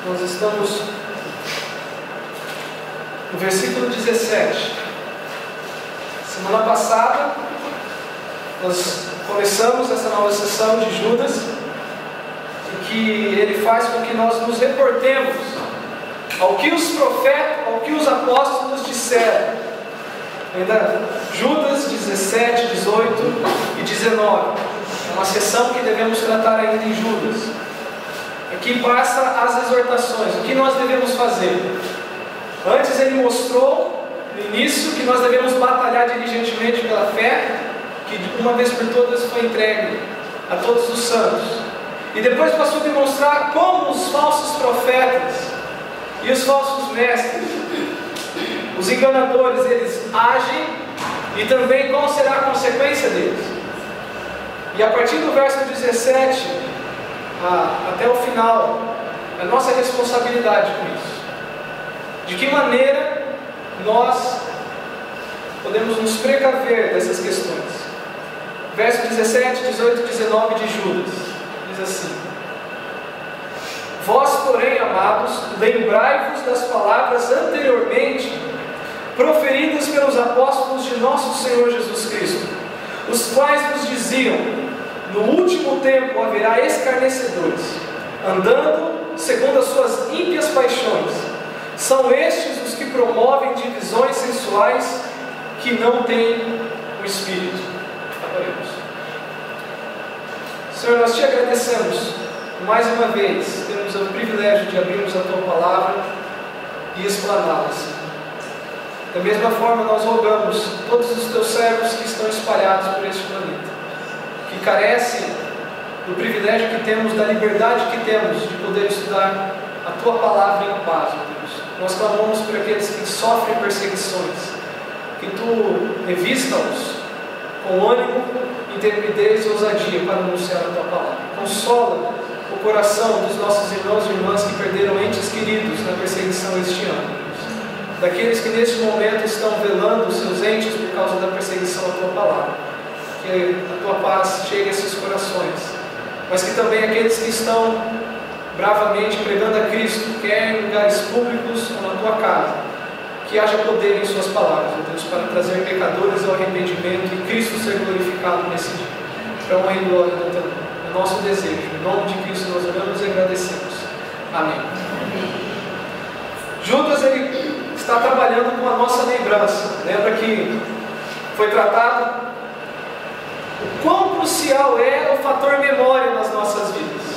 Nós estamos no versículo 17. Semana passada, nós começamos essa nova sessão de Judas, em que ele faz com que nós nos reportemos ao que os profetas, ao que os apóstolos disseram. Ainda Judas 17, 18 e 19. É uma sessão que devemos tratar ainda em Judas. Aqui passa as exortações, o que nós devemos fazer. Antes ele mostrou, no início, que nós devemos batalhar diligentemente pela fé, que de uma vez por todas foi entregue a todos os santos. E depois passou a demonstrar como os falsos profetas e os falsos mestres, os enganadores, eles agem, e também qual será a consequência deles. E a partir do verso 17 até o final, a nossa responsabilidade com isso. De que maneira nós podemos nos precaver dessas questões. Verso 17, 18 e 19 de Judas diz assim: Vós, porém, amados, lembrai-vos das palavras anteriormente proferidas pelos apóstolos de nosso Senhor Jesus Cristo, os quais vos diziam: no último tempo haverá escarnecedores, andando segundo as suas ímpias paixões. São estes os que promovem divisões sensuais, que não têm o Espírito. Oremos. Senhor, nós te agradecemos mais uma vez, temos o privilégio de abrirmos a tua palavra e explaná-la, Senhor. Da mesma forma, nós rogamos todos os teus servos que estão espalhados por este planeta, que carecem do privilégio que temos, da liberdade que temos de poder estudar a tua palavra em paz, ó Deus. Nós clamamos por aqueles que sofrem perseguições, que tu revista-os com ânimo, intrepidez e ousadia para anunciar a tua palavra. Consola o coração dos nossos irmãos e irmãs que perderam entes queridos na perseguição este ano, daqueles que neste momento estão velando os seus entes por causa da perseguição à tua palavra. Que a tua paz chegue a esses corações, mas que também aqueles que estão bravamente pregando a Cristo, quer em lugares públicos ou na tua casa, que haja poder em suas palavras, ó Deus, para trazer pecadores ao arrependimento e Cristo ser glorificado nesse dia, para honra e glória do teu nome. É o nosso desejo. Em nome de Cristo nós oramos e agradecemos. Amém. Judas, ele está trabalhando com a nossa lembrança. Lembra que foi tratado o quão crucial é o fator memória nas nossas vidas.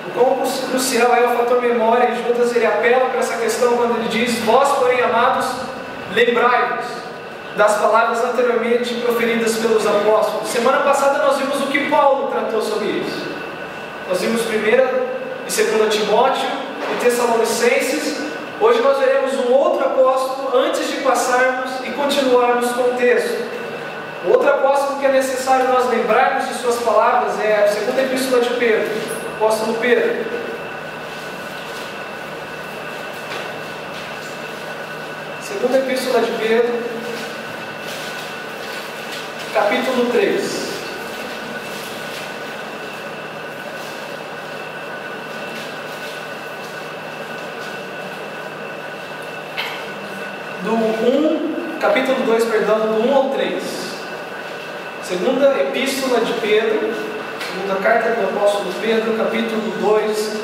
O quão crucial é o fator memória, e Judas ele apela para essa questão quando ele diz: Vós, porém, amados, lembrai-vos das palavras anteriormente proferidas pelos apóstolos. Semana passada nós vimos o que Paulo tratou sobre isso. Nós vimos 1 e 2 Timóteo e Tessalonicenses. Hoje nós veremos um outro apóstolo antes de passarmos e continuarmos com o texto. O outro apóstolo que é necessário nós lembrarmos de suas palavras é a segunda epístola de Pedro, o apóstolo Pedro. Segunda epístola de Pedro, capítulo 3. Capítulo 2, do 1 ao 3. Segunda epístola de Pedro, segunda carta do apóstolo Pedro, capítulo 2,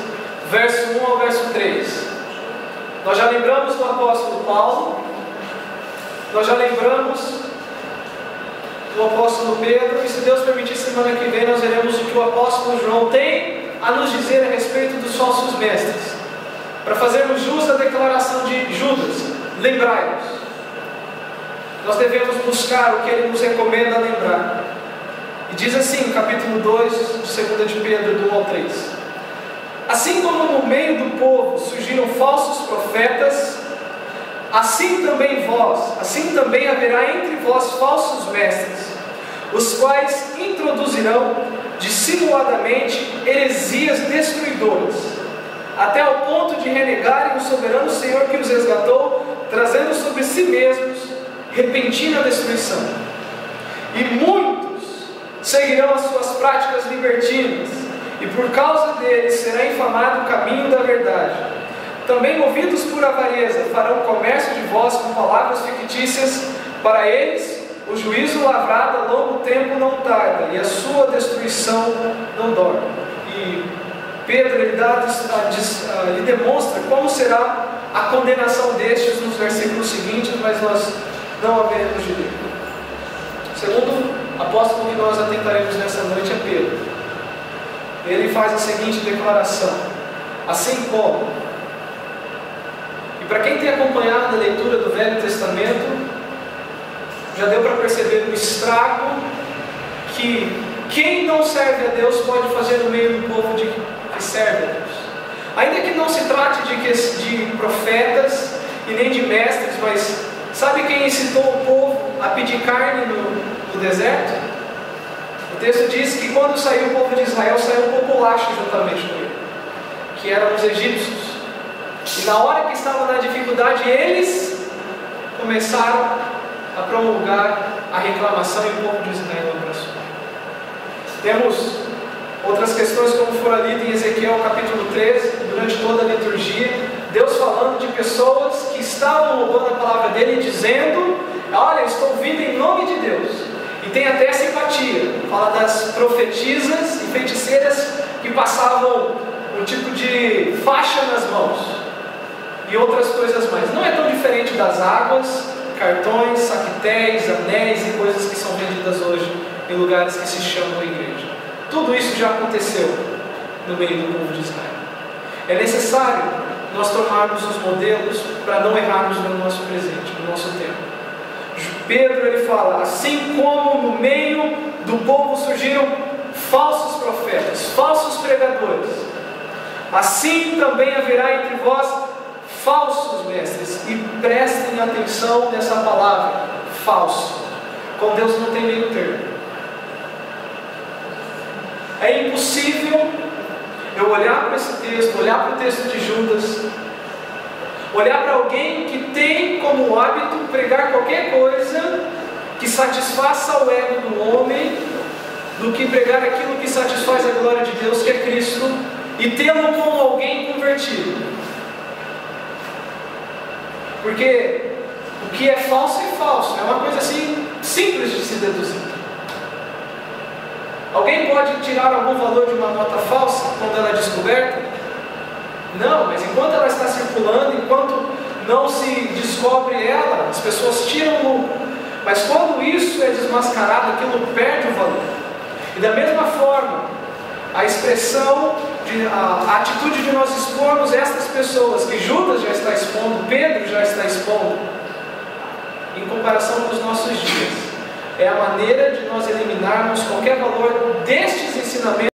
verso 1 ao verso 3. Nós já lembramos do apóstolo Paulo, nós já lembramos do apóstolo Pedro, e se Deus permitir, semana que vem nós veremos o que o apóstolo João tem a nos dizer a respeito dos falsos mestres, para fazermos justa a declaração de Judas: lembrai-vos. Nós devemos buscar o que ele nos recomenda lembrar. E diz assim, capítulo 2, de 2 de Pedro, do 1 ao 3. Assim como no meio do povo surgiram falsos profetas, assim também haverá entre vós falsos mestres, os quais introduzirão dissimuladamente heresias destruidoras, até ao ponto de renegarem o soberano Senhor que os resgatou, trazendo sobre si mesmos repentina destruição. E muitos seguirão as suas práticas libertinas, e por causa deles será infamado o caminho da verdade. Também, movidos por avareza, farão comércio de vós com palavras fictícias. Para eles, o juízo lavrado a longo tempo não tarda, e a sua destruição não dorme. E Pedro ele demonstra como será a condenação destes nos versículos seguintes, mas nós não haveremos de ler. O segundo apóstolo que nós atentaremos nessa noite é Pedro. Ele faz a seguinte declaração: assim como. E para quem tem acompanhado a leitura do Velho Testamento, já deu para perceber o estrago que quem não serve a Deus pode fazer no meio do povo que serve a Deus. Ainda que não se trate de profetas e nem de mestres, mas sabe quem incitou o povo a pedir carne no deserto? O texto diz que quando saiu o povo de Israel, saiu um populacho juntamente com ele, que eram os egípcios. E na hora que estavam na dificuldade, eles começaram a promulgar a reclamação e o povo de Israel abraçou. Temos outras questões, como foram lidas em Ezequiel capítulo 13, durante toda a liturgia, Deus falando de pessoas que estavam roubando a palavra dele e dizendo: olha, estou vindo em nome de Deus. E tem até simpatia, fala das profetisas e feiticeiras que passavam um tipo de faixa nas mãos e outras coisas mais. Não é tão diferente das águas, cartões, saquetéis, anéis e coisas que são vendidas hoje em lugares que se chamam igreja. Tudo isso já aconteceu no meio do povo de Israel. É necessário nós tomarmos os modelos para não errarmos no nosso presente, no nosso tempo. Pedro ele fala: assim como no meio do povo surgiram falsos profetas, falsos pregadores, assim também haverá entre vós falsos mestres. E prestem atenção nessa palavra, falso. Com Deus não tem meio termo. É impossível eu olhar para esse texto, olhar para o texto de Judas, olhar para alguém que tem como hábito pregar qualquer coisa que satisfaça o ego do homem, do que pregar aquilo que satisfaz a glória de Deus, que é Cristo, e tê-lo como alguém convertido. Porque o que é falso, é uma coisa assim simples de se deduzir. Alguém pode tirar algum valor de uma nota falsa quando ela é descoberta? Não, mas enquanto ela está circulando, enquanto não se descobre ela, as pessoas tiram o lucro. Mas quando isso é desmascarado, aquilo perde o valor. E da mesma forma, a expressão, a atitude de nós expormos estas pessoas que Judas já está expondo, Pedro já está expondo, em comparação com os nossos dias, é a maneira de nós eliminarmos qualquer valor destes ensinamentos